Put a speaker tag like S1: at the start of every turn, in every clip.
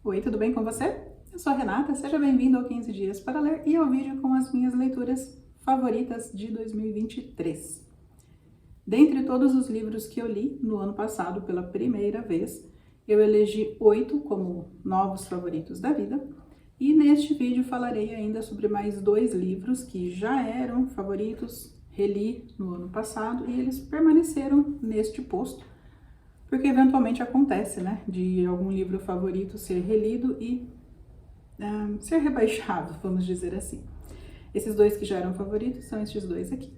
S1: Oi, tudo bem com você? Eu sou a Renata, seja bem-vindo ao 15 Dias para Ler e ao vídeo com as minhas leituras favoritas de 2023. Dentre todos os livros que eu li no ano passado pela primeira vez, eu elegi 8 como novos favoritos da vida e neste vídeo falarei ainda sobre mais 2 livros que já eram favoritos, reli no ano passado e eles permaneceram neste posto. Porque eventualmente acontece, né, de algum livro favorito ser relido e ser rebaixado, vamos dizer assim. Esses 2 que já eram favoritos são estes 2 aqui.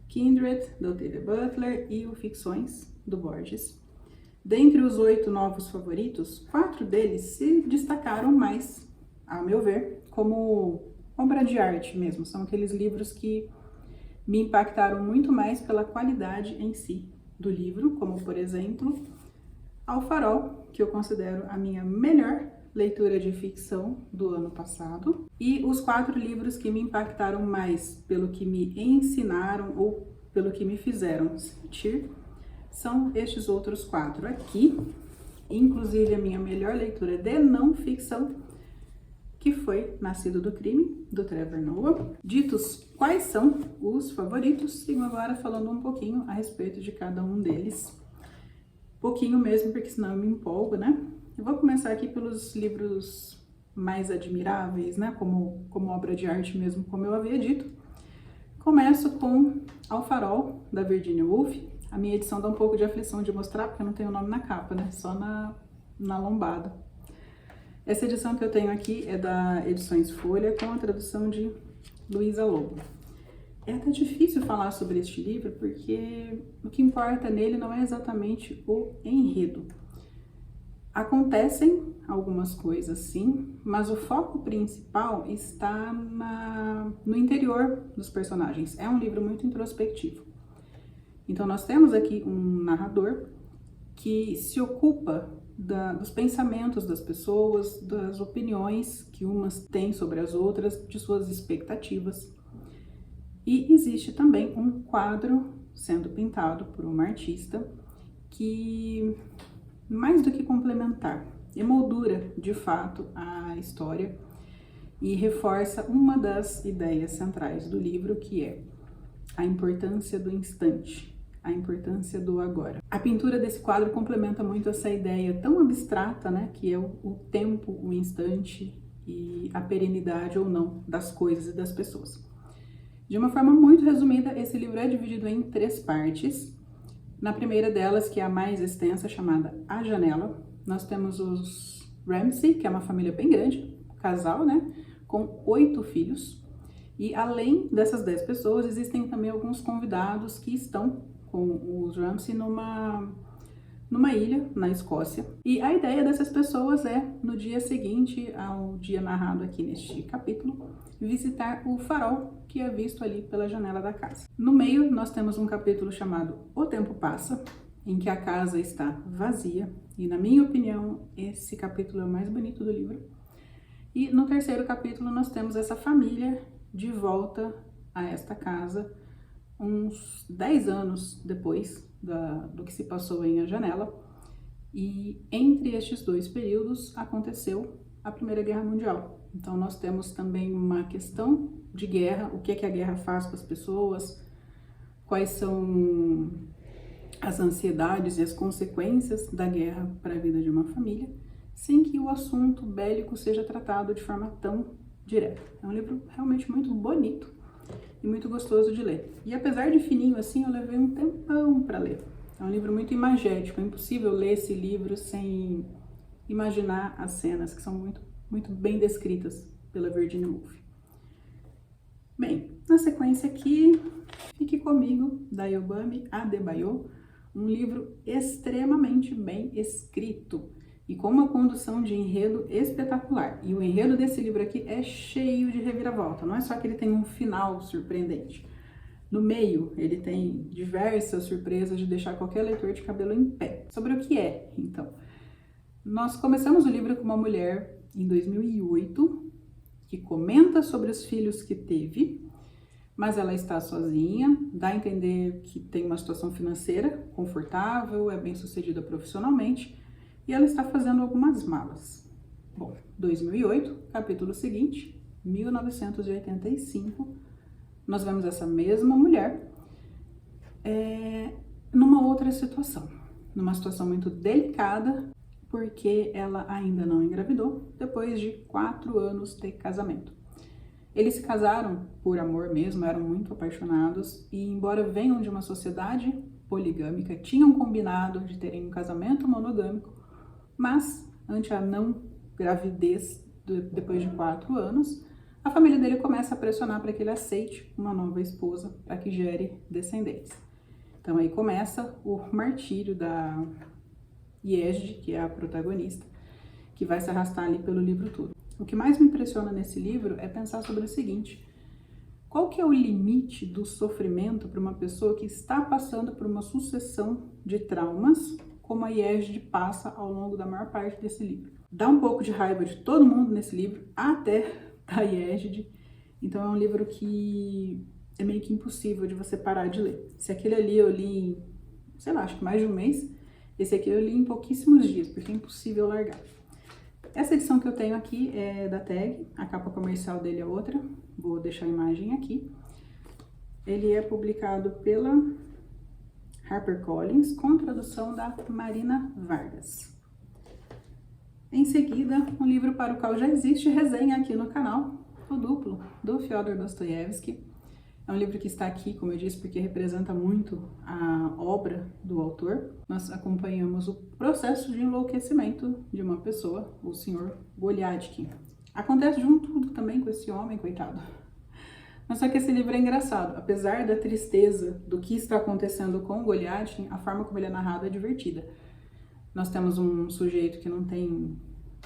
S1: Kindred, do Octavia Butler, e o Ficções, do Borges. Dentre os 8 novos favoritos, 4 deles se destacaram mais, ao meu ver, como obra de arte mesmo. São aqueles livros que me impactaram muito mais pela qualidade em si do livro, como por exemplo, Ao Farol, que eu considero a minha melhor leitura de ficção do ano passado, e os 4 livros que me impactaram mais pelo que me ensinaram ou pelo que me fizeram sentir, são estes outros 4 aqui, inclusive a minha melhor leitura de não ficção, que foi Nascido do Crime, do Trevor Noah. Ditos quais são os favoritos, sigo agora falando um pouquinho a respeito de cada um deles. Pouquinho mesmo, porque senão eu me empolgo, né? Eu vou começar aqui pelos livros mais admiráveis, né? Como obra de arte mesmo, como eu havia dito. Começo com Ao Farol, da Virginia Woolf. A minha edição dá um pouco de aflição de mostrar, porque eu não tenho o nome na capa, né? Só na lombada. Essa edição que eu tenho aqui é da Edições Folha, com a tradução de Luísa Lobo. É até difícil falar sobre este livro, porque o que importa nele não é exatamente o enredo. Acontecem algumas coisas, sim, mas o foco principal está no interior dos personagens. É um livro muito introspectivo. Então, nós temos aqui um narrador que se ocupa dos pensamentos das pessoas, das opiniões que umas têm sobre as outras, de suas expectativas. E existe também um quadro sendo pintado por uma artista que, mais do que complementar, emoldura de fato a história e reforça uma das ideias centrais do livro, que é a importância do instante, a importância do agora. A pintura desse quadro complementa muito essa ideia tão abstrata, né, que é o tempo, o instante e a perenidade ou não das coisas e das pessoas. De uma forma muito resumida, esse livro é dividido em 3 partes. Na primeira delas, que é a mais extensa, chamada A Janela, nós temos os Ramsay, que é uma família bem grande, casal, né, com 8 filhos. E além dessas 10 pessoas, existem também alguns convidados que estão com os Ramsay numa ilha na Escócia. E a ideia dessas pessoas é, no dia seguinte ao dia narrado aqui neste capítulo, visitar o farol que é visto ali pela janela da casa. No meio, nós temos um capítulo chamado O Tempo Passa, em que a casa está vazia, e na minha opinião, esse capítulo é o mais bonito do livro. E no terceiro capítulo, nós temos essa família de volta a esta casa, uns 10 anos depois do que se passou em A Janela, e entre estes 2 períodos aconteceu a Primeira Guerra Mundial. Então nós temos também uma questão de guerra, o que é que a guerra faz com as pessoas, quais são as ansiedades e as consequências da guerra para a vida de uma família, sem que o assunto bélico seja tratado de forma tão direta. É um livro realmente muito bonito e muito gostoso de ler. E apesar de fininho assim, eu levei um tempão para ler. É um livro muito imagético, é impossível ler esse livro sem imaginar as cenas, que são muito bem descritas pela Virginia Woolf. Bem, na sequência aqui, Fique Comigo, da Ayobami Adebayo, um livro extremamente bem escrito e com uma condução de enredo espetacular. E o enredo desse livro aqui é cheio de reviravolta, não é só que ele tem um final surpreendente. No meio, ele tem diversas surpresas de deixar qualquer leitor de cabelo em pé. Sobre o que é, então? Nós começamos o livro com uma mulher, em 2008, que comenta sobre os filhos que teve, mas ela está sozinha, dá a entender que tem uma situação financeira confortável, é bem-sucedida profissionalmente, e ela está fazendo algumas malas. Bom, 2008, capítulo seguinte, 1985, nós vemos essa mesma mulher numa outra situação, numa situação muito delicada, porque ela ainda não engravidou, depois de 4 anos de casamento. Eles se casaram por amor mesmo, eram muito apaixonados, e embora venham de uma sociedade poligâmica, tinham combinado de terem um casamento monogâmico, mas ante a não gravidez depois de 4 anos, a família dele começa a pressionar para que ele aceite uma nova esposa para que gere descendentes. Então aí começa o martírio da Yesde, que é a protagonista, que vai se arrastar ali pelo livro todo. O que mais me impressiona nesse livro é pensar sobre o seguinte: qual que é o limite do sofrimento para uma pessoa que está passando por uma sucessão de traumas, como a Yesde passa ao longo da maior parte desse livro? Dá um pouco de raiva de todo mundo nesse livro, até da Yesde. Então é um livro que é meio que impossível de você parar de ler. Se aquele ali eu li em, sei lá, acho que mais de um mês, esse aqui eu li em pouquíssimos dias, porque é impossível largar. Essa edição que eu tenho aqui é da Tag, a capa comercial dele é outra, vou deixar a imagem aqui. Ele é publicado pela HarperCollins, com tradução da Marina Vargas. Em seguida, um livro para o qual já existe resenha aqui no canal, O Duplo, do Fyodor Dostoiévski. É um livro que está aqui, como eu disse, porque representa muito a obra do autor. Nós acompanhamos o processo de enlouquecimento de uma pessoa, o Sr. Goliadkin. Acontece junto também com esse homem, coitado. Mas só que esse livro é engraçado. Apesar da tristeza do que está acontecendo com o Goliadkin, a forma como ele é narrado é divertida. Nós temos um sujeito que não tem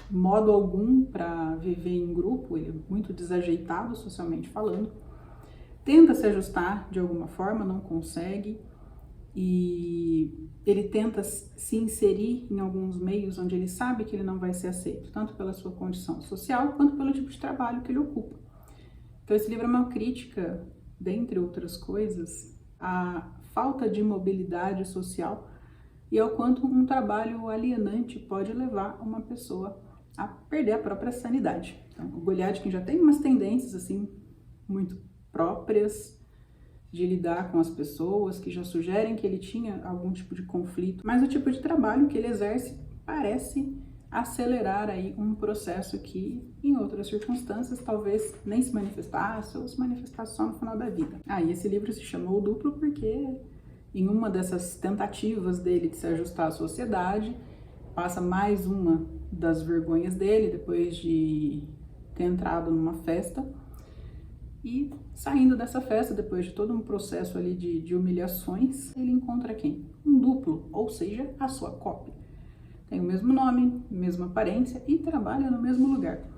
S1: modo algum para viver em grupo, ele é muito desajeitado socialmente falando. Tenta se ajustar de alguma forma, não consegue, e ele tenta se inserir em alguns meios onde ele sabe que ele não vai ser aceito, tanto pela sua condição social, quanto pelo tipo de trabalho que ele ocupa. Então esse livro é uma crítica, dentre outras coisas, à falta de mobilidade social e ao quanto um trabalho alienante pode levar uma pessoa a perder a própria sanidade. Então, o Goliadkin já tem umas tendências assim muito próprias de lidar com as pessoas, que já sugerem que ele tinha algum tipo de conflito, mas o tipo de trabalho que ele exerce parece acelerar aí um processo que, em outras circunstâncias, talvez nem se manifestasse ou se manifestasse só no final da vida. E esse livro se chamou O Duplo porque, em uma dessas tentativas dele de se ajustar à sociedade, passa mais uma das vergonhas dele, depois de ter entrado numa festa, e saindo dessa festa, depois de todo um processo ali de humilhações, ele encontra quem? Um duplo, ou seja, a sua cópia. Tem o mesmo nome, mesma aparência e trabalha no mesmo lugar.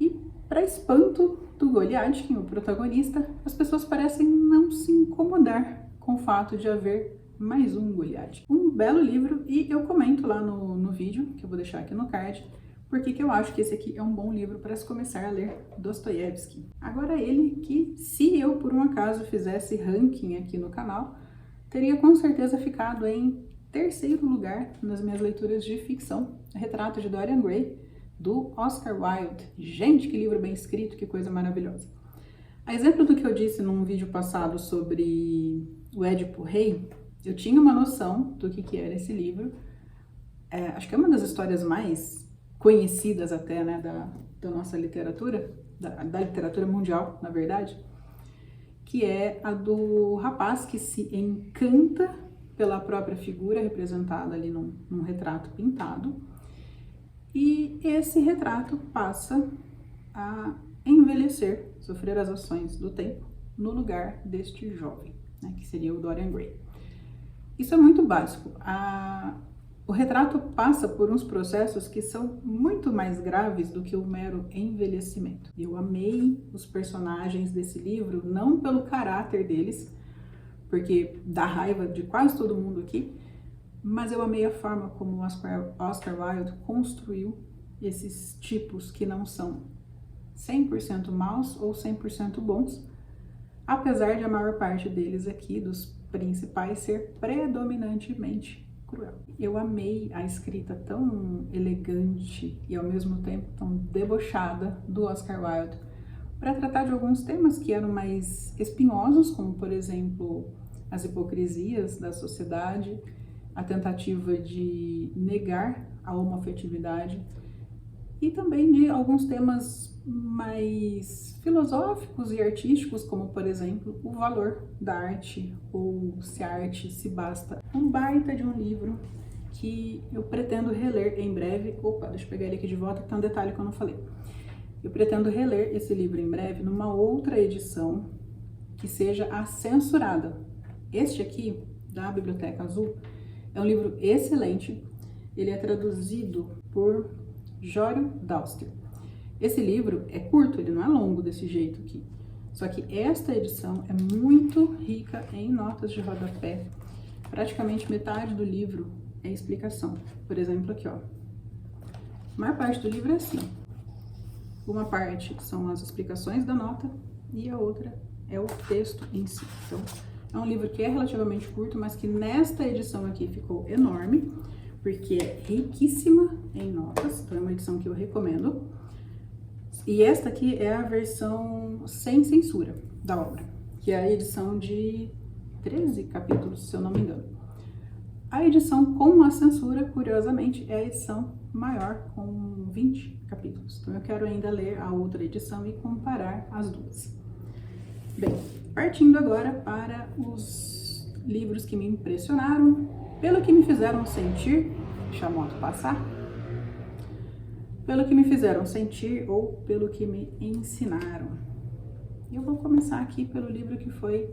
S1: E, para espanto do Goliadkin, o protagonista, as pessoas parecem não se incomodar com o fato de haver mais um Goliadkin. Um belo livro, e eu comento lá no vídeo, que eu vou deixar aqui no card, porque que eu acho que esse aqui é um bom livro para se começar a ler Dostoiévski. Agora ele que, se eu por um acaso fizesse ranking aqui no canal, teria com certeza ficado em terceiro lugar nas minhas leituras de ficção, Retrato de Dorian Gray, do Oscar Wilde. Gente, que livro bem escrito, que coisa maravilhosa. A exemplo do que eu disse num vídeo passado sobre o Édipo Rei, eu tinha uma noção do que era esse livro. Acho que é uma das histórias mais conhecidas até, né, da nossa literatura, da literatura mundial, na verdade, que é a do rapaz que se encanta pela própria figura representada ali num retrato pintado, e esse retrato passa a envelhecer, sofrer as ações do tempo, no lugar deste jovem, né, que seria o Dorian Gray. Isso é muito básico. O retrato passa por uns processos que são muito mais graves do que o mero envelhecimento. Eu amei os personagens desse livro, não pelo caráter deles, porque dá raiva de quase todo mundo aqui, mas eu amei a forma como Oscar Wilde construiu esses tipos que não são 100% maus ou 100% bons, apesar de a maior parte deles aqui, dos principais, ser predominantemente cruel. Eu amei a escrita tão elegante e ao mesmo tempo tão debochada do Oscar Wilde para tratar de alguns temas que eram mais espinhosos, como por exemplo as hipocrisias da sociedade, a tentativa de negar a homoafetividade e também de alguns temas mais filosóficos e artísticos, como por exemplo o valor da arte ou se a arte se basta. Um baita de um livro que eu pretendo reler em breve. Opa, deixa eu pegar ele aqui de volta, que tem um detalhe que eu não falei. Eu pretendo reler esse livro em breve numa outra edição que seja a censurada. Este aqui, da Biblioteca Azul, é um livro excelente. Ele é traduzido por Jório Dauster. Esse livro é curto, ele não é longo desse jeito aqui. Só que esta edição é muito rica em notas de rodapé. Praticamente metade do livro é explicação. Por exemplo, aqui, ó. A maior parte do livro é assim. Uma parte são as explicações da nota e a outra é o texto em si. Então, é um livro que é relativamente curto, mas que nesta edição aqui ficou enorme, porque é riquíssima em notas. Então, é uma edição que eu recomendo. E esta aqui é a versão sem censura da obra, que é a edição de 13 capítulos, se eu não me engano. A edição com a censura, curiosamente, é a edição maior, com 20 capítulos. Então eu quero ainda ler a outra edição e comparar as duas. Bem, partindo agora para os livros que me impressionaram, pelo que me fizeram sentir, deixa a moto passar, pelo que me fizeram sentir ou pelo que me ensinaram. Eu vou começar aqui pelo livro que foi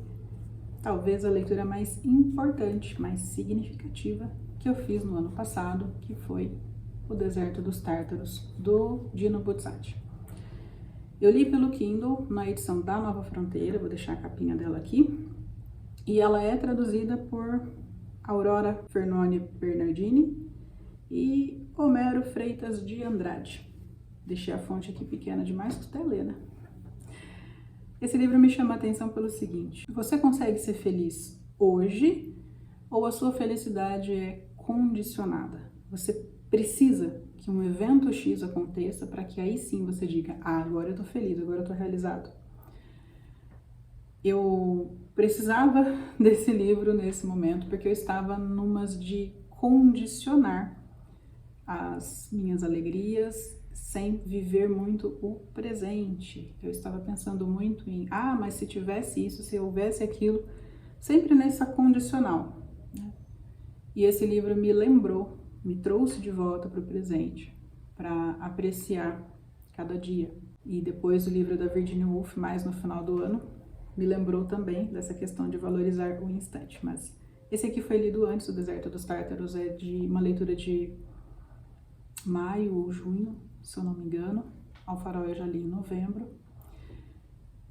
S1: talvez a leitura mais importante, mais significativa que eu fiz no ano passado, que foi O Deserto dos Tártaros, do Dino Buzzati. Eu li pelo Kindle na edição da Nova Fronteira, vou deixar a capinha dela aqui, e ela é traduzida por Aurora Fernoni Bernardini e Homero Freitas de Andrade. Deixei a fonte aqui pequena demais para você ler, né? Esse livro me chama a atenção pelo seguinte: você consegue ser feliz hoje ou a sua felicidade é condicionada? Você precisa que um evento X aconteça para que aí sim você diga: ah, agora eu tô feliz, agora eu tô realizado. Eu precisava desse livro nesse momento porque eu estava numas de condicionar as minhas alegrias sem viver muito o presente. Eu estava pensando muito em, mas se tivesse isso, se houvesse aquilo, sempre nessa condicional, né? E esse livro me lembrou, me trouxe de volta para o presente, para apreciar cada dia. E depois o livro da Virginia Woolf, mais no final do ano, me lembrou também dessa questão de valorizar o instante. Mas esse aqui foi lido antes, O Deserto dos Tártaros, é de uma leitura de maio ou junho, se eu não me engano. Ao Farol eu já li em novembro.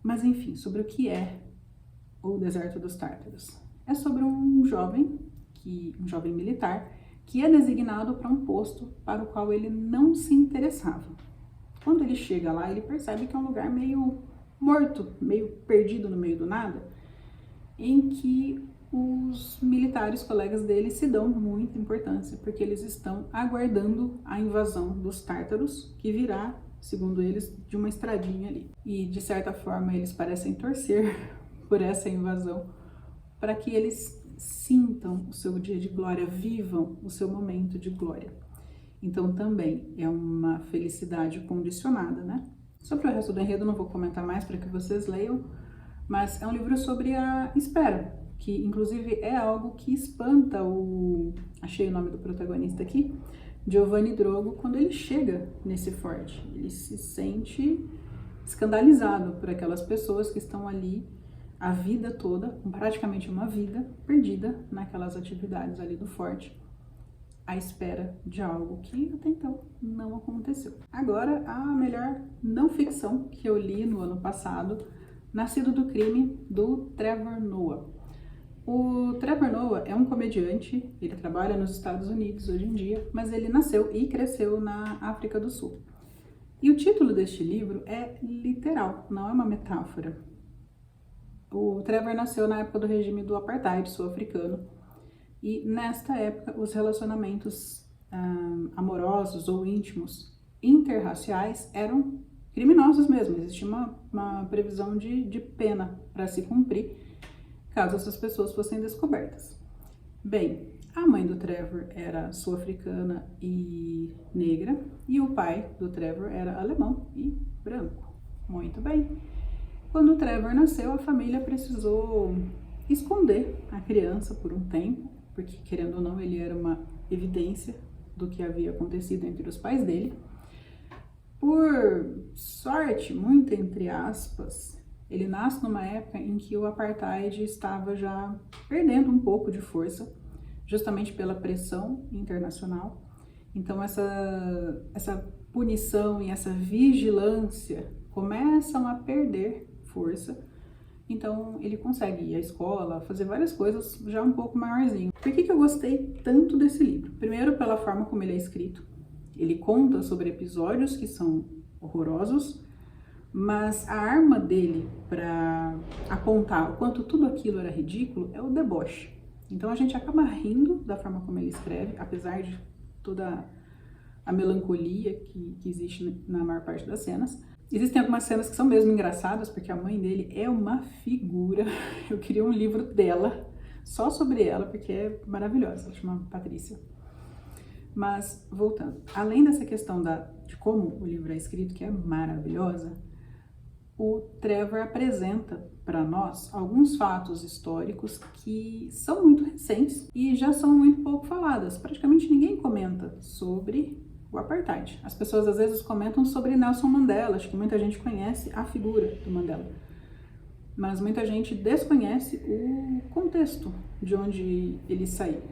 S1: Mas enfim, sobre o que é O Deserto dos Tártaros. É sobre um jovem militar, que é designado para um posto para o qual ele não se interessava. Quando ele chega lá, ele percebe que é um lugar meio morto, meio perdido no meio do nada, em que os militares colegas dele se dão muita importância, porque eles estão aguardando a invasão dos tártaros, que virá, segundo eles, de uma estradinha ali. E, de certa forma, eles parecem torcer por essa invasão, para que eles sintam o seu dia de glória, vivam o seu momento de glória. Então, também é uma felicidade condicionada, né? Sobre o resto do enredo, não vou comentar mais para que vocês leiam, mas é um livro sobre a espera, que inclusive é algo que espanta achei o nome do protagonista aqui, Giovanni Drogo, quando ele chega nesse forte. Ele se sente escandalizado por aquelas pessoas que estão ali a vida toda, praticamente uma vida perdida naquelas atividades ali do forte, à espera de algo que até então não aconteceu. Agora, a melhor não ficção que eu li no ano passado, Nascido do Crime, do Trevor Noah. O Trevor Noah é um comediante, ele trabalha nos Estados Unidos hoje em dia, mas ele nasceu e cresceu na África do Sul. E o título deste livro é literal, não é uma metáfora. O Trevor nasceu na época do regime do apartheid sul-africano E nesta época, os relacionamentos amorosos ou íntimos interraciais eram criminosos mesmo. Existia uma previsão de pena para se cumprir caso essas pessoas fossem descobertas. Bem, a mãe do Trevor era sul-africana e negra, e o pai do Trevor era alemão e branco. Muito bem. Quando o Trevor nasceu, a família precisou esconder a criança por um tempo, porque, querendo ou não, ele era uma evidência do que havia acontecido entre os pais dele. Por sorte, muito entre aspas, ele nasce numa época em que o apartheid estava já perdendo um pouco de força, justamente pela pressão internacional. Então essa punição e essa vigilância começam a perder força. Então ele consegue ir à escola, fazer várias coisas já um pouco maiorzinho. Por que eu gostei tanto desse livro? Primeiro, pela forma como ele é escrito. Ele conta sobre episódios que são horrorosos, mas a arma dele para apontar o quanto tudo aquilo era ridículo é o deboche. Então a gente acaba rindo da forma como ele escreve, apesar de toda a melancolia que existe na maior parte das cenas. Existem algumas cenas que são mesmo engraçadas, porque a mãe dele é uma figura. Eu queria um livro dela, só sobre ela, porque é maravilhosa. Ela chama Patrícia. Mas, voltando, além dessa questão de como o livro é escrito, que é maravilhosa, o Trevor apresenta para nós alguns fatos históricos que são muito recentes e já são muito pouco faladas. Praticamente ninguém comenta sobre o apartheid. As pessoas às vezes comentam sobre Nelson Mandela, acho que muita gente conhece a figura do Mandela, mas muita gente desconhece o contexto de onde ele saiu.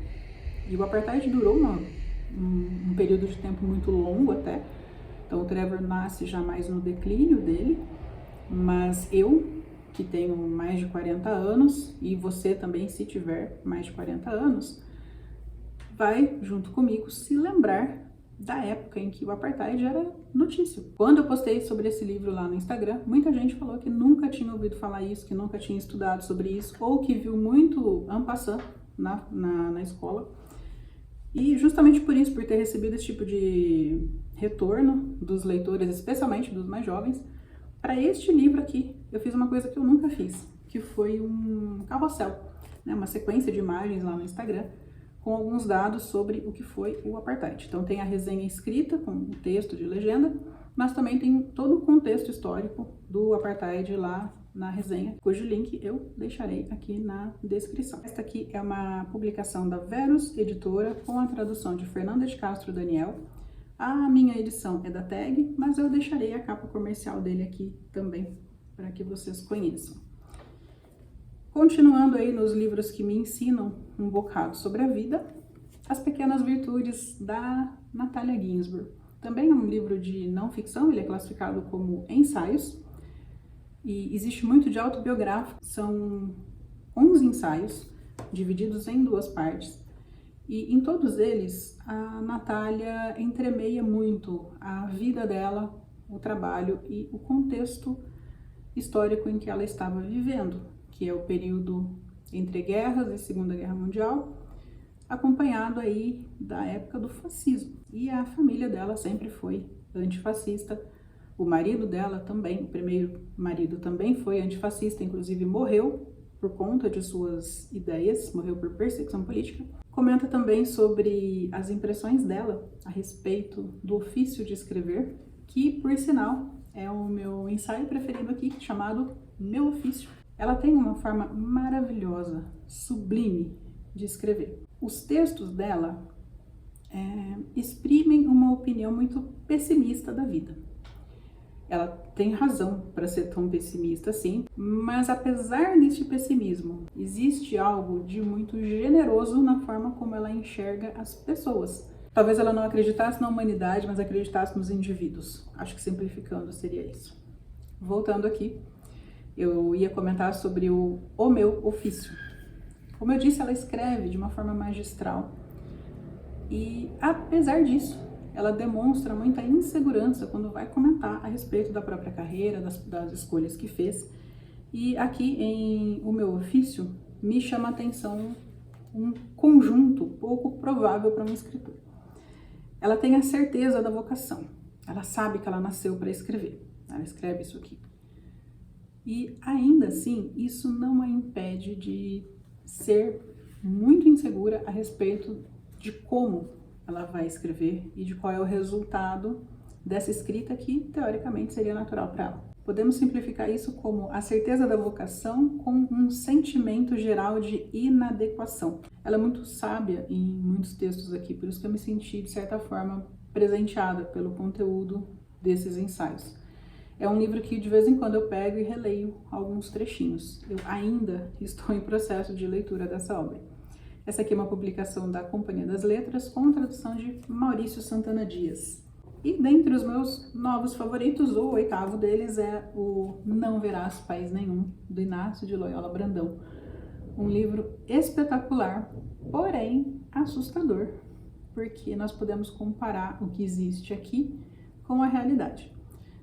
S1: E o apartheid durou um período de tempo muito longo até, então o Trevor nasce já mais no declínio dele, mas eu, que tenho mais de 40 anos, e você também, se tiver mais de 40 anos, vai, junto comigo, se lembrar da época em que o apartheid era notícia. Quando eu postei sobre esse livro lá no Instagram, muita gente falou que nunca tinha ouvido falar isso, que nunca tinha estudado sobre isso, ou que viu muito en passant na escola. E justamente por isso, por ter recebido esse tipo de retorno dos leitores, especialmente dos mais jovens, para este livro aqui, eu fiz uma coisa que eu nunca fiz, que foi um carrossel, né, uma sequência de imagens lá no Instagram, com alguns dados sobre o que foi o apartheid. Então tem a resenha escrita com o texto de legenda, mas também tem todo o contexto histórico do apartheid lá na resenha, cujo link eu deixarei aqui na descrição. Esta aqui é uma publicação da Verus Editora, com a tradução de Fernanda de Castro Daniel. A minha edição é da Tag, mas eu deixarei a capa comercial dele aqui também, para que vocês conheçam. Continuando aí nos livros que me ensinam um bocado sobre a vida, As Pequenas Virtudes, da Natalia Ginzburg. Também é um livro de não ficção, ele é classificado como ensaios, e existe muito de autobiográfico. São 11 ensaios, divididos em 2 partes, e em todos eles a Natália entremeia muito a vida dela, o trabalho e o contexto histórico em que ela estava vivendo, que é o período entre guerras e Segunda Guerra Mundial, acompanhado aí da época do fascismo. E a família dela sempre foi antifascista, o marido dela também, o primeiro marido também foi antifascista, inclusive morreu por conta de suas ideias, morreu por perseguição política. Comenta também sobre as impressões dela a respeito do ofício de escrever, que, por sinal, é o meu ensaio preferido aqui, chamado Meu Ofício. Ela tem uma forma maravilhosa, sublime de escrever. Os textos dela exprimem uma opinião muito pessimista da vida. Ela tem razão para ser tão pessimista assim, mas apesar deste pessimismo, existe algo de muito generoso na forma como ela enxerga as pessoas. Talvez ela não acreditasse na humanidade, mas acreditasse nos indivíduos. Acho que simplificando seria isso. Voltando aqui, eu ia comentar sobre o meu ofício. Como eu disse, ela escreve de uma forma magistral. E apesar disso, ela demonstra muita insegurança quando vai comentar a respeito da própria carreira, das escolhas que fez. E aqui em O Meu Ofício, me chama a atenção um conjunto pouco provável para um escritor. Ela tem a certeza da vocação, ela sabe que ela nasceu para escrever, ela escreve isso aqui. E ainda assim, isso não a impede de ser muito insegura a respeito de como ela vai escrever e de qual é o resultado dessa escrita que, teoricamente, seria natural para ela. Podemos simplificar isso como a certeza da vocação com um sentimento geral de inadequação. Ela é muito sábia em muitos textos aqui, por isso que eu me senti, de certa forma, presenteada pelo conteúdo desses ensaios. É um livro que de vez em quando eu pego e releio alguns trechinhos. Eu ainda estou em processo de leitura dessa obra. Essa aqui é uma publicação da Companhia das Letras com tradução de Maurício Santana Dias. E dentre os meus novos favoritos, o 8º deles é o Não Verás País Nenhum, do Inácio de Loyola Brandão. Um livro espetacular, porém assustador, porque nós podemos comparar o que existe aqui com a realidade.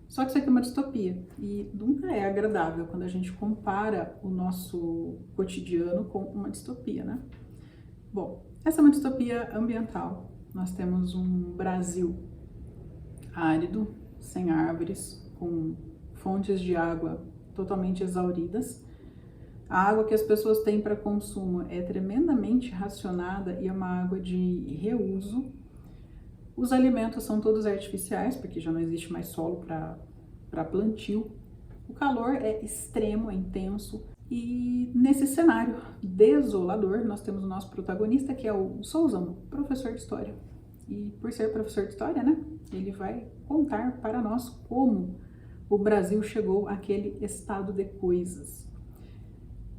S1: Só que isso aqui é uma distopia e nunca é agradável quando a gente compara o nosso cotidiano com uma distopia, né? Bom, essa é uma distopia ambiental. Nós temos um Brasil árido, sem árvores, com fontes de água totalmente exauridas. A água que as pessoas têm para consumo é tremendamente racionada e é uma água de reuso. Os alimentos são todos artificiais, porque já não existe mais solo para plantio. O calor é extremo, é intenso. E nesse cenário desolador, nós temos o nosso protagonista, que é o Souzão, professor de história. E por ser professor de história, né, ele vai contar para nós como o Brasil chegou àquele estado de coisas.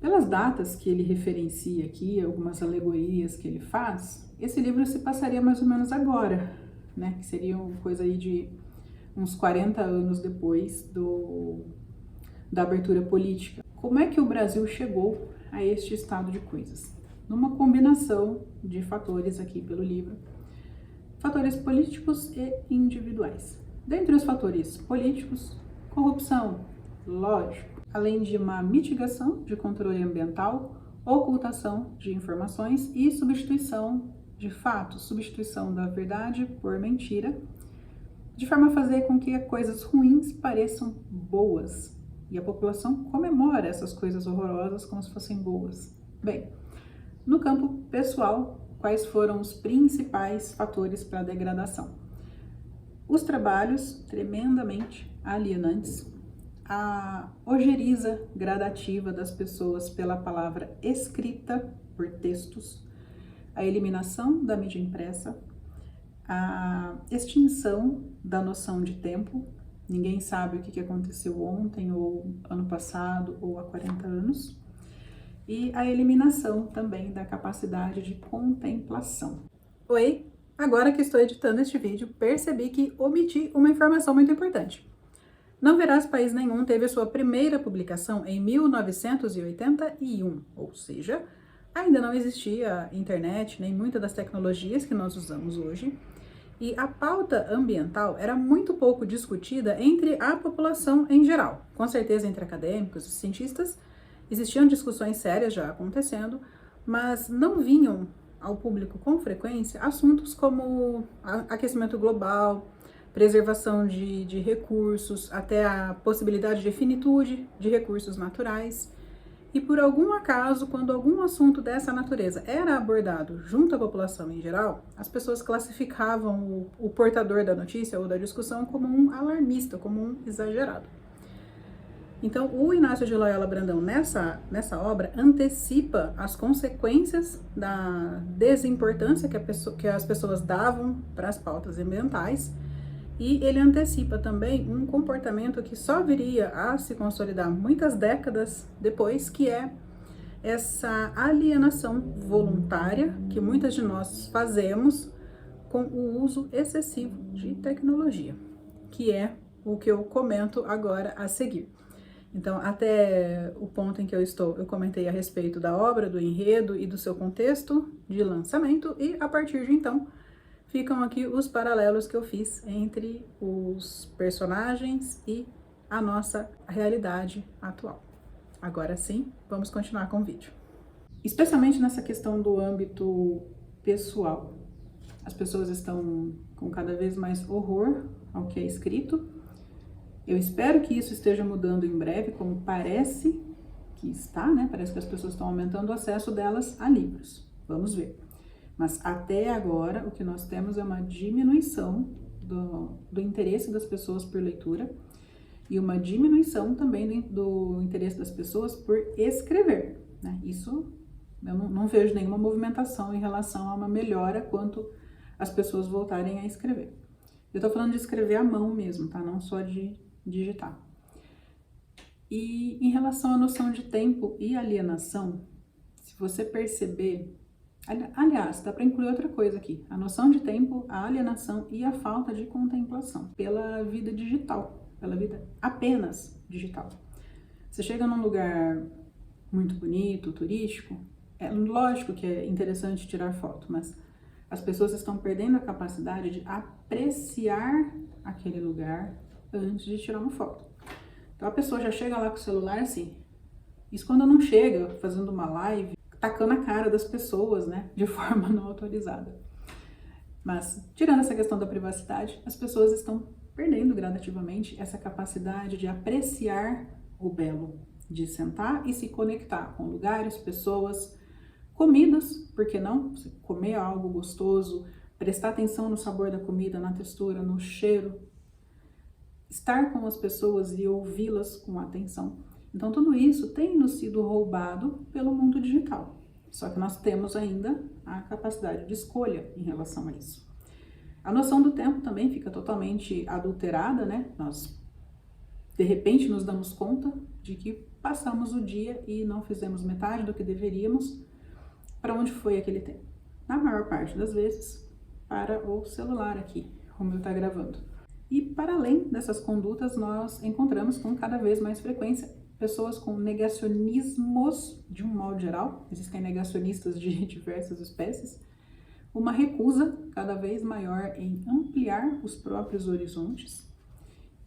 S1: Pelas datas que ele referencia aqui, algumas alegorias que ele faz, esse livro se passaria mais ou menos agora, né, que seria uma coisa aí de uns 40 anos depois da abertura política. Como é que o Brasil chegou a este estado de coisas? Numa combinação de fatores aqui pelo livro, fatores políticos e individuais. Dentre os fatores políticos, corrupção, lógico, além de uma mitigação de controle ambiental, ocultação de informações e substituição de fatos, substituição da verdade por mentira, de forma a fazer com que coisas ruins pareçam boas e a população comemora essas coisas horrorosas como se fossem boas. Bem, no campo pessoal, quais foram os principais fatores para a degradação? Os trabalhos tremendamente alienantes, a ojeriza gradativa das pessoas pela palavra escrita por textos, a eliminação da mídia impressa, a extinção da noção de tempo, ninguém sabe o que aconteceu ontem ou ano passado ou há 40 anos, e a eliminação também da capacidade de contemplação. Oi, agora que estou editando este vídeo, percebi que omiti uma informação muito importante. Não Verás País Nenhum teve sua primeira publicação em 1981, ou seja, ainda não existia internet, nem muitas das tecnologias que nós usamos hoje, e a pauta ambiental era muito pouco discutida entre a população em geral. Com certeza entre acadêmicos e cientistas, existiam discussões sérias já acontecendo, mas não vinham ao público com frequência assuntos como aquecimento global, preservação de recursos, até a possibilidade de finitude de recursos naturais. E por algum acaso, quando algum assunto dessa natureza era abordado junto à população em geral, as pessoas classificavam o portador da notícia ou da discussão como um alarmista, como um exagerado. Então, o Inácio de Loyola Brandão, nessa obra, antecipa as consequências da desimportância que as pessoas davam para as pautas ambientais, e ele antecipa também um comportamento que só viria a se consolidar muitas décadas depois, que é essa alienação voluntária que muitas de nós fazemos com o uso excessivo de tecnologia, que é o que eu comento agora a seguir. Então, até o ponto em que eu comentei a respeito da obra, do enredo e do seu contexto de lançamento, e a partir de então, ficam aqui os paralelos que eu fiz entre os personagens e a nossa realidade atual. Agora sim, vamos continuar com o vídeo. especialmente nessa questão do âmbito pessoal. As pessoas estão com cada vez mais horror ao que é escrito. Eu espero que isso esteja mudando em breve, como parece que está, né? Parece que as pessoas estão aumentando o acesso delas a livros. Vamos ver. Mas até agora o que nós temos é uma diminuição do interesse das pessoas por leitura e uma diminuição também do interesse das pessoas por escrever, né? Isso eu não vejo nenhuma movimentação em relação a uma melhora quanto as pessoas voltarem a escrever. Eu tô falando de escrever à mão mesmo, tá? Não só de digitar. E em relação à noção de tempo e alienação, se você perceber, aliás, dá para incluir outra coisa aqui, a noção de tempo, a alienação e a falta de contemplação pela vida digital, pela vida apenas digital. Você chega num lugar muito bonito, turístico, é lógico que é interessante tirar foto, mas as pessoas estão perdendo a capacidade de apreciar aquele lugar antes de tirar uma foto. Então a pessoa já chega lá com o celular assim, isso quando não chega fazendo uma live, tacando a cara das pessoas, né, de forma não autorizada. Mas, tirando essa questão da privacidade, as pessoas estão perdendo gradativamente essa capacidade de apreciar o belo, de sentar e se conectar com lugares, pessoas, comidas, por que não? Você comer algo gostoso, prestar atenção no sabor da comida, na textura, no cheiro, estar com as pessoas e ouvi-las com atenção. Então, tudo isso tem nos sido roubado pelo mundo digital. Só que nós temos ainda a capacidade de escolha em relação a isso. A noção do tempo também fica totalmente adulterada, né? Nós, de repente, nos damos conta de que passamos o dia e não fizemos metade do que deveríamos. Para onde foi aquele tempo? Na maior parte das vezes, para o celular aqui, como eu estou gravando. E para além dessas condutas, nós encontramos com cada vez mais frequência pessoas com negacionismos de um modo geral, existem negacionistas de diversas espécies, uma recusa cada vez maior em ampliar os próprios horizontes.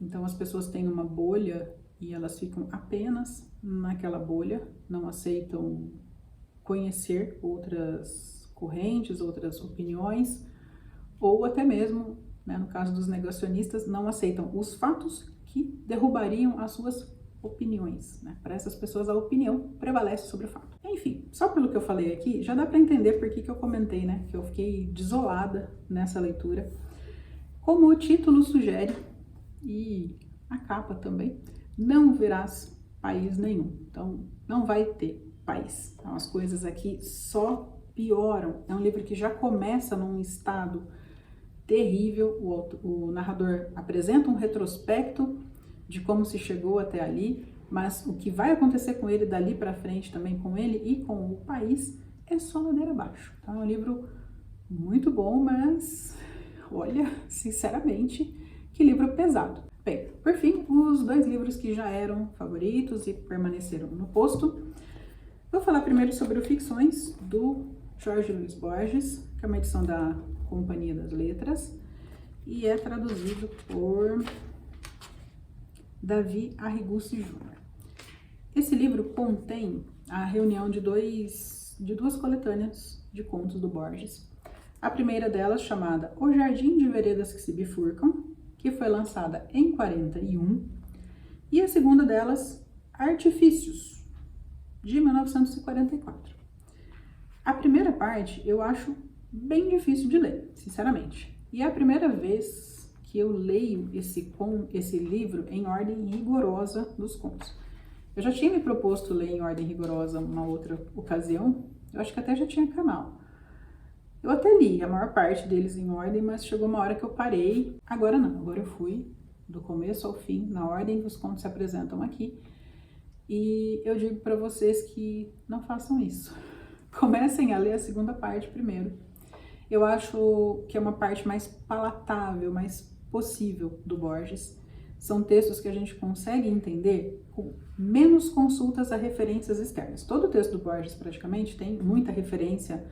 S1: Então as pessoas têm uma bolha e elas ficam apenas naquela bolha, não aceitam conhecer outras correntes, outras opiniões, ou até mesmo, né, no caso dos negacionistas, não aceitam os fatos que derrubariam as suas opiniões, né? Para essas pessoas a opinião prevalece sobre o fato. Enfim, só pelo que eu falei aqui, já dá para entender por que eu comentei, né, que eu fiquei desolada nessa leitura. Como o título sugere, e a capa também, não verás país nenhum. Então, não vai ter país. Então, as coisas aqui só pioram. É um livro que já começa num estado terrível. O narrador apresenta um retrospecto de como se chegou até ali, mas o que vai acontecer com ele dali para frente também com ele e com o país é só ladeira abaixo. Então, é um livro muito bom, mas olha, sinceramente, que livro pesado. Bem, por fim, os dois livros que já eram favoritos e permaneceram no posto. Vou falar primeiro sobre o Ficções, do Jorge Luiz Borges, que é uma edição da Companhia das Letras, e é traduzido por Davi Arrigussi Jr. Esse livro contém a reunião de duas coletâneas de contos do Borges. A primeira delas, chamada O Jardim de Veredas que se Bifurcam, que foi lançada em 41, e a segunda delas, Artifícios, de 1944. A primeira parte eu acho bem difícil de ler, sinceramente. E é a primeira vez que eu leio esse livro em ordem rigorosa dos contos. Eu já tinha me proposto ler em ordem rigorosa uma outra ocasião, eu acho que até já tinha canal. Eu até li a maior parte deles em ordem, mas chegou uma hora que eu parei. Agora não, agora eu fui do começo ao fim, na ordem que os contos se apresentam aqui. E eu digo para vocês que não façam isso. Comecem a ler a segunda parte primeiro. Eu acho que é uma parte mais palatável, mais possível do Borges. São textos que a gente consegue entender com menos consultas a referências externas. Todo o texto do Borges praticamente tem muita referência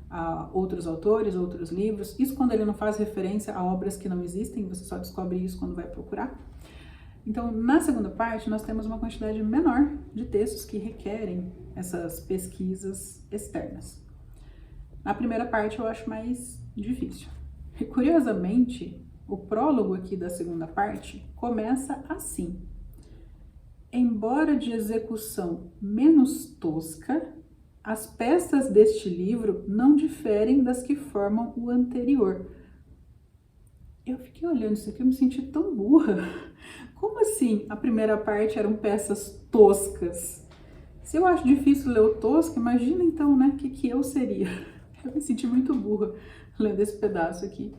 S1: a outros autores, outros livros. Isso quando ele não faz referência a obras que não existem, você só descobre isso quando vai procurar. Então, na segunda parte, nós temos uma quantidade menor de textos que requerem essas pesquisas externas. Na primeira parte, eu acho mais difícil. E, curiosamente, o prólogo aqui da segunda parte começa assim. Embora de execução menos tosca, as peças deste livro não diferem das que formam o anterior. Eu fiquei olhando isso aqui e me senti tão burra. Como assim a primeira parte eram peças toscas? Se eu acho difícil ler o tosco, imagina então, né, o que eu seria. Eu me senti muito burra lendo esse pedaço aqui.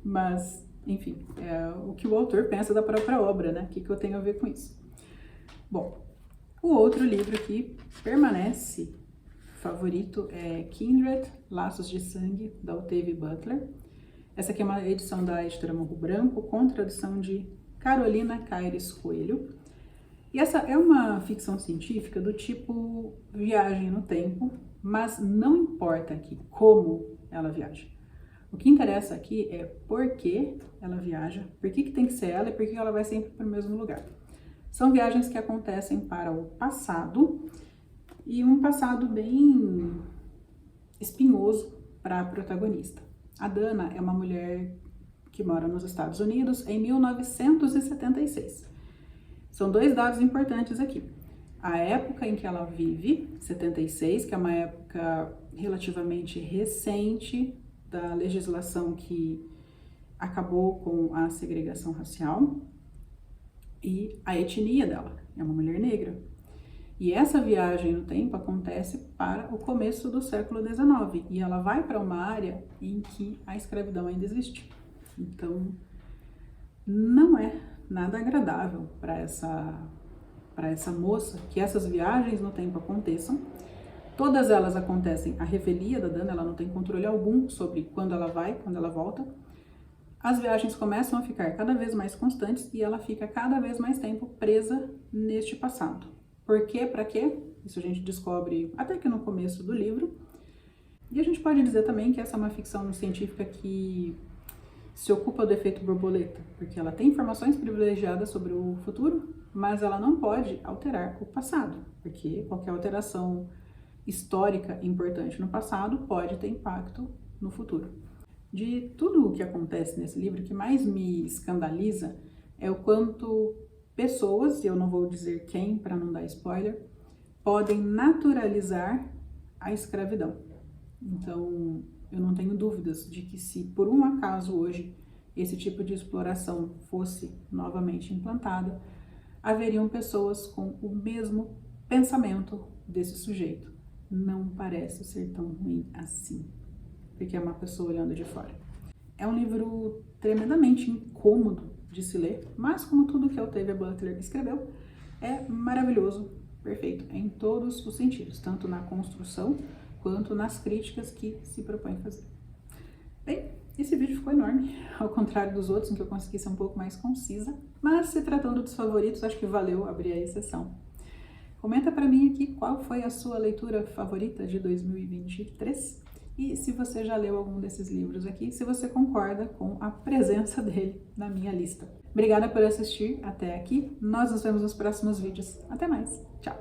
S1: Mas, enfim, é o que o autor pensa da própria obra, né? O que eu tenho a ver com isso? Bom, o outro livro aqui permanece favorito, é Kindred, Laços de Sangue, da Octavia Butler. Essa aqui é uma edição da editora Morro Branco, com tradução de Carolina Caires Coelho. E essa é uma ficção científica do tipo viagem no tempo, mas não importa aqui como ela viaja. O que interessa aqui é por que ela viaja, por que tem que ser ela e por que ela vai sempre para o mesmo lugar. São viagens que acontecem para o passado, e um passado bem espinhoso para a protagonista. A Dana é uma mulher que mora nos Estados Unidos em 1976. São dois dados importantes aqui. A época em que ela vive, 76, que é uma época relativamente recente da legislação que acabou com a segregação racial, e a etnia dela, é uma mulher negra. E essa viagem no tempo acontece para o começo do século XIX, e ela vai para uma área em que a escravidão ainda existe. Então, não é nada agradável para essa moça que essas viagens no tempo aconteçam. Todas elas acontecem à revelia da Dana, ela não tem controle algum sobre quando ela vai, quando ela volta. As viagens começam a ficar cada vez mais constantes e ela fica cada vez mais tempo presa neste passado. Por quê? Para quê? Isso a gente descobre até que no começo do livro. E a gente pode dizer também que essa é uma ficção científica que se ocupa do efeito borboleta, porque ela tem informações privilegiadas sobre o futuro, mas ela não pode alterar o passado, porque qualquer alteração histórica importante no passado pode ter impacto no futuro. De tudo o que acontece nesse livro, o que mais me escandaliza é o quanto pessoas, e eu não vou dizer quem para não dar spoiler, podem naturalizar a escravidão. Então, eu não tenho dúvidas de que se por um acaso hoje esse tipo de exploração fosse novamente implantada, haveriam pessoas com o mesmo pensamento desse sujeito. Não parece ser tão ruim assim, porque é uma pessoa olhando de fora. É um livro tremendamente incômodo de se ler, mas como tudo que a Octavia Butler escreveu, é maravilhoso, perfeito em todos os sentidos, tanto na construção quanto nas críticas que se propõe fazer. Bem, esse vídeo ficou enorme, ao contrário dos outros, em que eu consegui ser um pouco mais concisa, mas se tratando dos favoritos, acho que valeu abrir a exceção. Comenta para mim aqui qual foi a sua leitura favorita de 2023 e se você já leu algum desses livros aqui, se você concorda com a presença dele na minha lista. Obrigada por assistir até aqui, nós nos vemos nos próximos vídeos. Até mais, tchau!